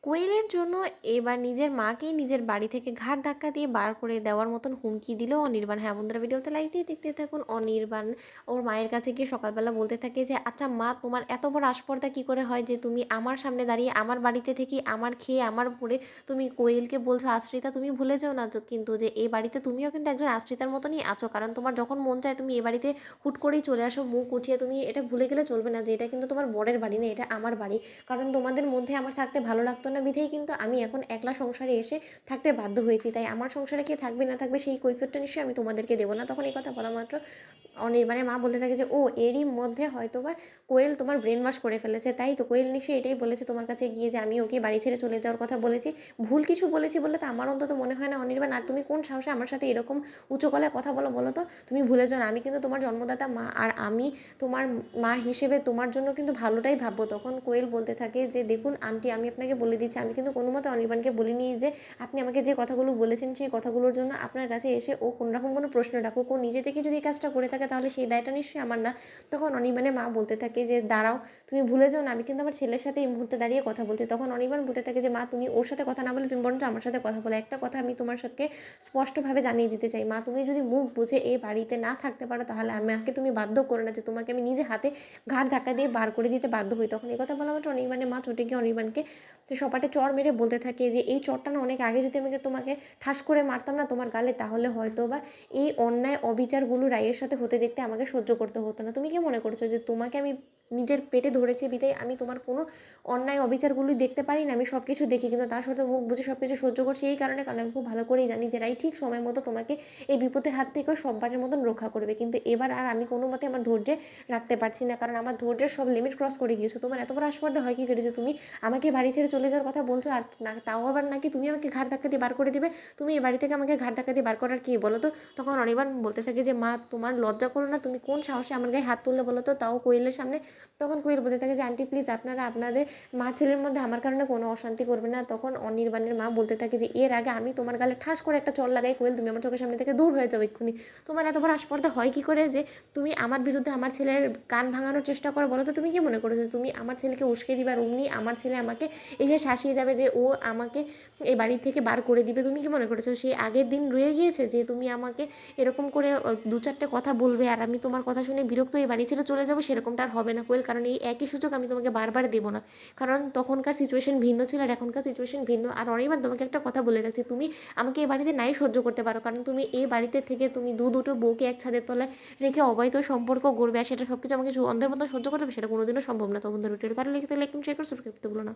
কোয়েলের জন্য এবার নিজের মাকেই নিজের বাড়ি থেকে ঘাড় ধাক্কা দিয়ে বার করে দেওয়ার মতন হুমকি দিল অনির্বাণ। হ্যাঁ বন্ধুরা, ভিডিওতে লাইক দিয়ে দেখতে থাকুন। অনির্বাণ ওর মায়ের কাছে গিয়ে সকালবেলা বলতে থাকে যে আচ্ছা মা, তোমার এত বড় আস্পর্ধা কী করে হয় যে তুমি আমার সামনে দাঁড়িয়ে আমার বাড়িতে থেকে আমার খেয়ে আমার পরে তুমি কোয়েলকে বলছো আশ্রিতা। তুমি ভুলে যাও না কিন্তু যে এই বাড়িতে তুমিও কিন্তু একজন আশ্রিতার মতনই আছো, কারণ তোমার যখন মন চায় তুমি এ বাড়িতে হুট করেই চলে আসো মুখ উঠিয়ে। তুমি এটা ভুলে গেলে চলবে না যে এটা কিন্তু তোমার বরের বাড়ি না, এটা আমার বাড়ি। কারণ তোমাদের মধ্যে আমার থাকতে ভালো লাগতো না বিধেই কিন্তু আমি এখন একলা সংসারে এসে থাকতে বাধ্য হয়েছি। তাই আমার সংসারে কে থাকবে না থাকবে সেই কৈফিয়তটা নিশ্চয়ই আমি তোমাদেরকে দেবো না। তখন এই কথা বলা মাত্র অনির্বাণের মা বলতে থাকে যে ও এরই মধ্যে হয়তো বা কোয়েল তোমার ব্রেন ওয়াশ করে ফেলেছে, তাই তো কোয়েল নিশ্চয়ই এটাই বলেছে তোমার কাছে গিয়ে যে আমি ওকে বাড়ি ছেড়ে চলে যাওয়ার কথা বলেছি। ভুল কিছু বলেছি বলে তো আমার অন্তত মনে হয় না অনির্বাণ। আর তুমি কোন সাহসে আমার সাথে এরকম উঁচু গলায় কথা বলো বলো তো? তুমি ভুলে যাও না আমি কিন্তু তোমার জন্মদাতা মা, আর আমি তোমার মা হিসেবে তোমার জন্য কিন্তু ভালোটাই ভাববো। তখন কোয়েল বলতে থাকে যে দেখুন আন্টি, আমি আপনাকে বলে দিচ্ছি আমি কিন্তু কোনো মতে অনির্বাণকে বলিনি যে আপনি আমাকে যে কথাগুলো বলেছেন সেই কথাগুলোর জন্য আপনার কাছে এসে ও কোনোরকম কোনো প্রশ্ন রাখুক। ও নিজে থেকে যদি এই কাজটা করে থাকে তাহলে সেই দায়টা নিশ্চয়ই আমার না। তখন অনির্বাণের মা বলতে থাকে যে দাঁড়াও, তুমি ভুলে যাও না আমি কিন্তু আমার ছেলের সাথে এই মুহূর্তে দাঁড়িয়ে কথা বলছি। তখন অনির্বাণ বলতে থাকে যে মা, তুমি ওর সাথে কথা না বলে তুমি বরঞ্চ আমার সাথে কথা বলে। একটা কথা আমি তোমার সাথে স্পষ্টভাবে জানিয়ে দিতে চাই মা, তুমি যদি মুখ বুঝে এই বাড়িতে না থাকতে পারো তাহলে আমাকে তুমি বাধ্য করো না যে তোমাকে আমি নিজে হাতে ঘাড় ধাক্কা দিয়ে বার করে দিতে বাধ্য হই। তখন এই কথা বলা মাত্র অনির্বাণের মা চটে গিয়ে অনির্বাণকে সপাটে চড় মেরে বলতে থাকে যে এই চড়টা না অনেক আগে যদি আমি তোমাকে ঠাস করে মারতাম না তোমার গালে, তাহলে হয়তো বা এই অন্যায় অবিচারগুলো রায়ের সাথে হতে দেখতে আমাকে সহ্য করতে হতো না। তুমি কি মনে করছো যে তোমাকে আমি নিজের পেটে ধরেছি বিধায় আমি তোমার কোনো অন্যায় অবিচারগুলি দেখতে পারি না? আমি সব কিছু দেখি কিন্তু তার সাথে মুখ বুঝে সব কিছু সহ্য করছি এই কারণে, কারণ আমি খুব ভালো করেই জানি যে রাই ঠিক সময় মতো তোমাকে এই বিপদের হাত থেকেও সববারের মতন রক্ষা করবে। কিন্তু এবার আর আমি কোনো মতে আমার ধৈর্যে রাখতে পারছি না, কারণ আমার ধৈর্যের সব লিমিট ক্রস করে গিয়েছো। তোমার এত বড় আস্পর্ধা হয় কি করে যে তুমি আমাকে বাড়ি ছেড়ে চলে যাওয়ার কথা বলছো, আর তাও আবার নাকি তুমি আমাকে ঘাড় ধাক্কা দিয়ে বার করে দিবে? তুমি এই বাড়ি থেকে আমাকে ঘাড় ধাক্কা দিয়ে বার করার কি বলো তো? তখন অনির্বাণ বলতে থাকে যে মা, তোমার লজ্জা করো না? তুমি কোন সাহসে আমার গায়ে হাত তুললে বলো তো, তাও কোয়েলের সামনে? তখন কোয়েল বলতে থাকে যে আন্টি প্লিজ আপনারা আপনাদের মা ছেলের মধ্যে আমার কারণে কোনো অশান্তি করবে না। তখন অনির্বাণের মা বলতে থাকে যে এর আগে আমি তোমার গালে ঠাস করে একটা চড় লাগাই কোয়েল, তুমি আমার চোখের সামনে থেকে দূর হয়ে যাও এক্ষুনি। তোমার এত বড় আস্পর্ধা হয় কি করে যে তুমি আমার বিরুদ্ধে আমার ছেলের কান ভাঙানোর চেষ্টা করো বলো তো? তুমি কি মনে করছো তুমি আমার ছেলেকে উস্কে দিবার অমনি আমার ছেলে আমাকে এসে শাসিয়ে যাবে যে ও আমাকে এই বাড়ি থেকে বার করে দিবে? তুমি কি মনে করেছো সেই আগের দিন রয়ে গিয়েছে যে তুমি আমাকে এরকম করে দু চারটে কথা বলবে আর আমি তোমার কথা শুনে বিরক্ত হয়ে বাড়ি ছেড়ে চলে যাবো? সেরকমটা আর হবে না কোয়েল, কারণ এই একই সুযোগ আমি তোমাকে বারবার দেবো না। কারণ তখনকার সিচুয়েশন ভিন্ন ছিল আর এখনকার সিচুয়েশন ভিন্ন। আর অনির্বাণ তোমাকে একটা কথা বলে রাখছি, তুমি আমাকে এই বাড়িতে নাই সহ্য করতে পারো, কারণ তুমি এই বাড়িতে থেকে তুমি দুটো বউকে এক ছাদের তলায় রেখে অবৈধ সম্পর্ক গড়বে আর সেটা সব কিছু আমাকে অন্ধের মতো সহ্য করতে হবে, সেটা কোনোদিনও সম্ভব না। তখন ভিডিওটি ভালো লেগে থাকলে একদম শেয়ার করে সাবস্ক্রাইব করতে ভুলো না।